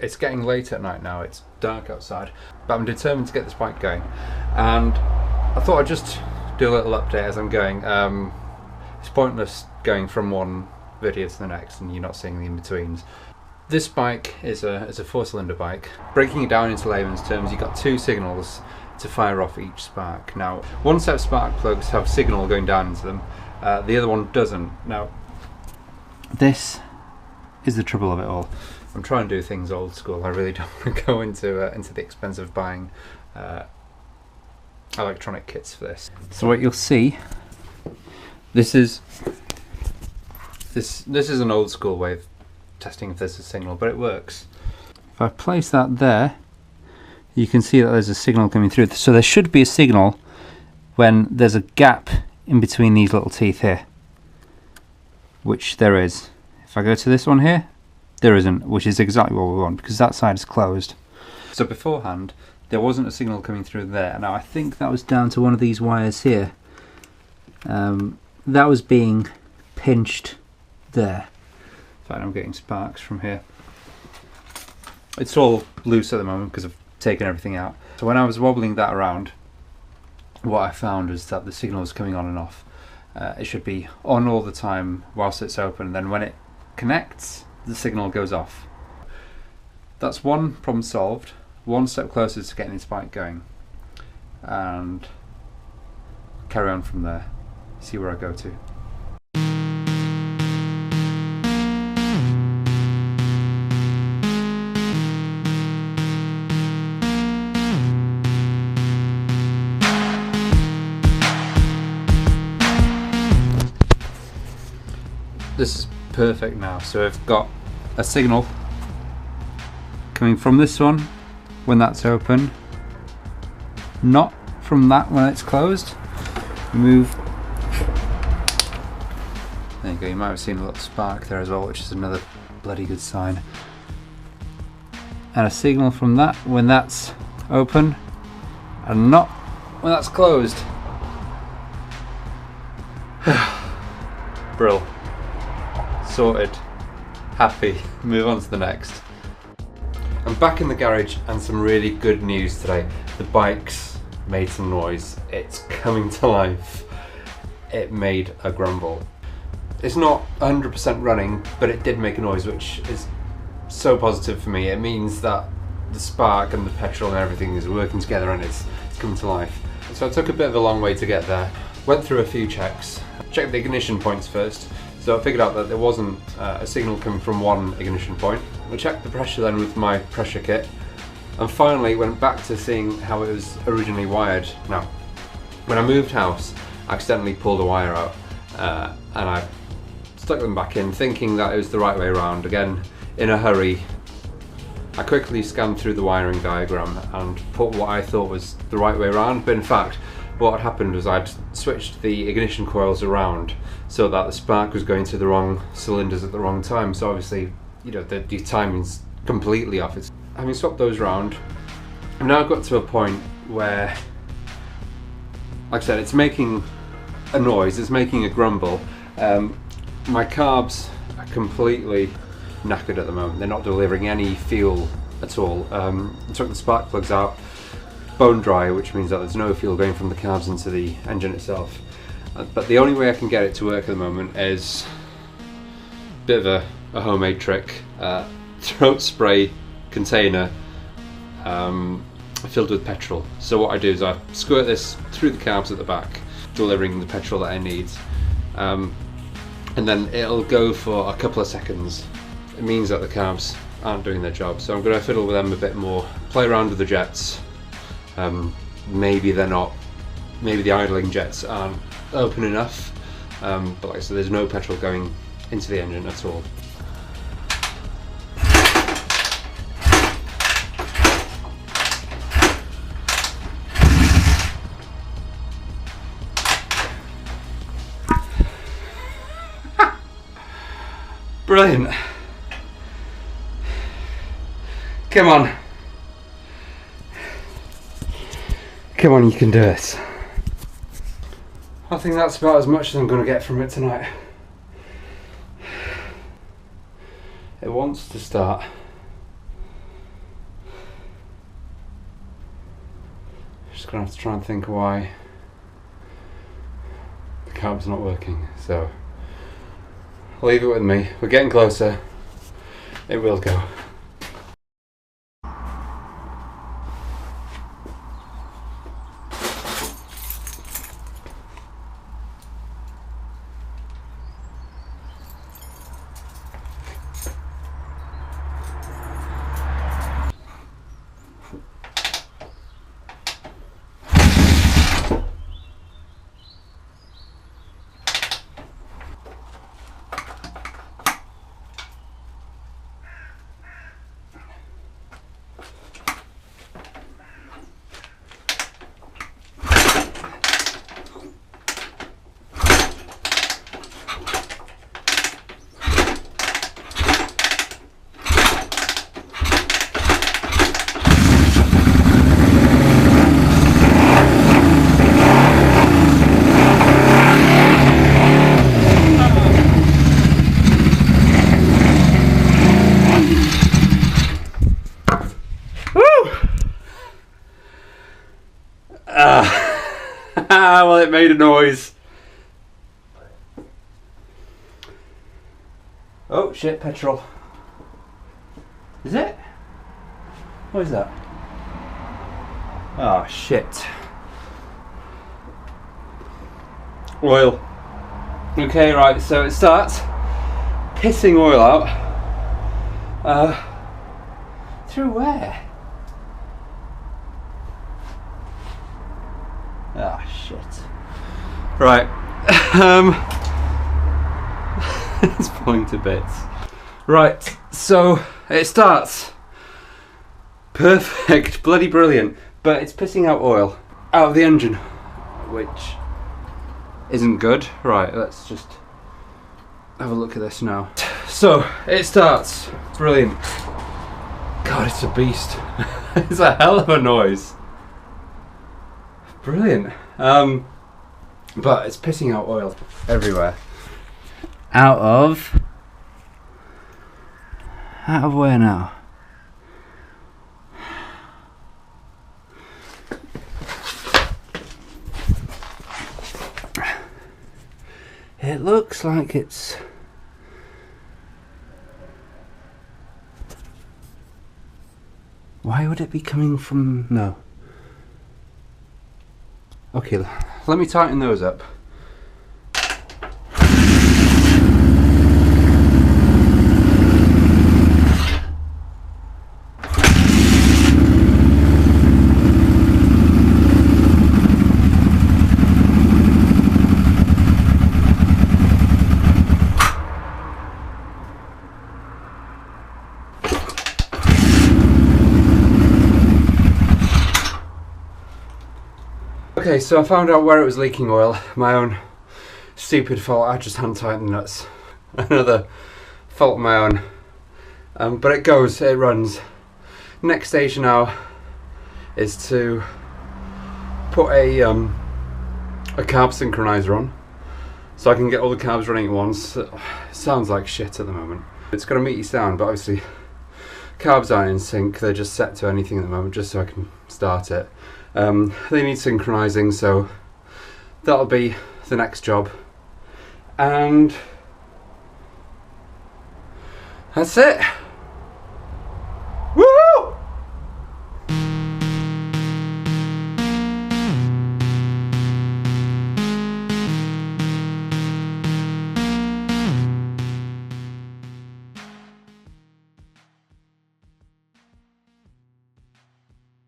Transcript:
It's getting late at night now, it's dark outside, but I'm determined to get this bike going, and I thought I'd just do a little update as I'm going. It's pointless going from one video to the next and you're not seeing the in-betweens. This bike is a 4-cylinder bike. Breaking it down into layman's terms, you've got 2 signals to fire off each spark. Now, one set of spark plugs have signal going down into them, the other one doesn't. Now, this is the trouble of it all. I'm trying to do things old school. I really don't want to go into the expense of buying electronic kits for this. So what you'll see, this is an old school way of testing if there's a signal, but it works. If I place that there, you can see that there's a signal coming through. So there should be a signal when there's a gap in between these little teeth here, which there is. If I go to this one here, there isn't, which is exactly what we want because that side is closed. So beforehand, there wasn't a signal coming through there. Now I think that was down to one of these wires here. That was being pinched there. In fact, I'm getting sparks from here. It's all loose at the moment because I've taken everything out. So when I was wobbling that around, what I found was that the signal was coming on and off. It should be on all the time whilst it's open, and then when it connects, the signal goes off. That's one problem solved, one step closer to getting this bike going, and carry on from there, see where I go to. This is perfect now. So I've got a signal coming from this one when that's open, not from that when it's closed. Move. There you go, you might have seen a little spark there as well, which is another bloody good sign. And a signal from that when that's open and not when that's closed. Brill. Sorted. Happy. Move on to the next. I'm back in the garage and some really good news today. The bike's made some noise. It's coming to life. It made a grumble. It's not 100% running, but it did make a noise, which is so positive for me. It means that the spark and the petrol and everything is working together and it's coming to life. So I took a bit of a long way to get there. Went through a few checks. Checked the ignition points first. So I figured out that there wasn't a signal coming from one ignition point. I checked the pressure then with my pressure kit, and finally went back to seeing how it was originally wired. Now, when I moved house, I accidentally pulled a wire out and I stuck them back in, thinking that it was the right way around. Again, in a hurry, I quickly scanned through the wiring diagram and put what I thought was the right way around, but in fact, what had happened was I'd switched the ignition coils around so that the spark was going to the wrong cylinders at the wrong time. So obviously, you know, the timing's completely off. Having swapped those around, I've now got to a point where, like I said, it's making a noise, it's making a grumble. My carbs are completely knackered at the moment. They're not delivering any fuel at all. I took the spark plugs out, bone dry, which means that there's no fuel going from the carbs into the engine itself. But the only way I can get it to work at the moment is a bit of a homemade trick. Throat spray container filled with petrol. So what I do is I squirt this through the carbs at the back, delivering the petrol that I need. And then it'll go for a couple of seconds. It means that the carbs aren't doing their job. So I'm going to fiddle with them a bit more, play around with the jets. Maybe they're not, maybe the idling jets aren't open enough, but like I said, there's no petrol going into the engine at all. Brilliant. Come on. Come on, you can do it. I think that's about as much as I'm going to get from it tonight. It wants to start. gonna have to try and think why the carb's not working. So leave it with me. We're getting closer. It will go. Well, it made a noise. Oh shit, petrol. Is it? What is that? Oh shit. Oil. Okay, right, so it starts pissing oil out. Through where? Ah, shit. Right. It's falling to bits. Right, so it starts. Perfect, bloody brilliant. But it's pissing out oil out of the engine, which isn't good. Right, let's just have a look at this now. So, it starts. Brilliant. God, it's a beast. It's a hell of a noise. Brilliant. But it's pissing out oil everywhere. Out of where now? It looks like it's why would it be coming from? No. Okay, let me tighten those up. Okay, so I found out where it was leaking oil. My own stupid fault. I just hadn't tightened the nuts. Another fault of my own. But it goes, it runs. Next stage now is to put a carb synchronizer on, so I can get all the carbs running at once. It sounds like shit at the moment. It's got a meaty sound, but obviously carbs aren't in sync. They're just set to anything at the moment, just so I can start it. They need synchronizing, so that'll be the next job, and that's it.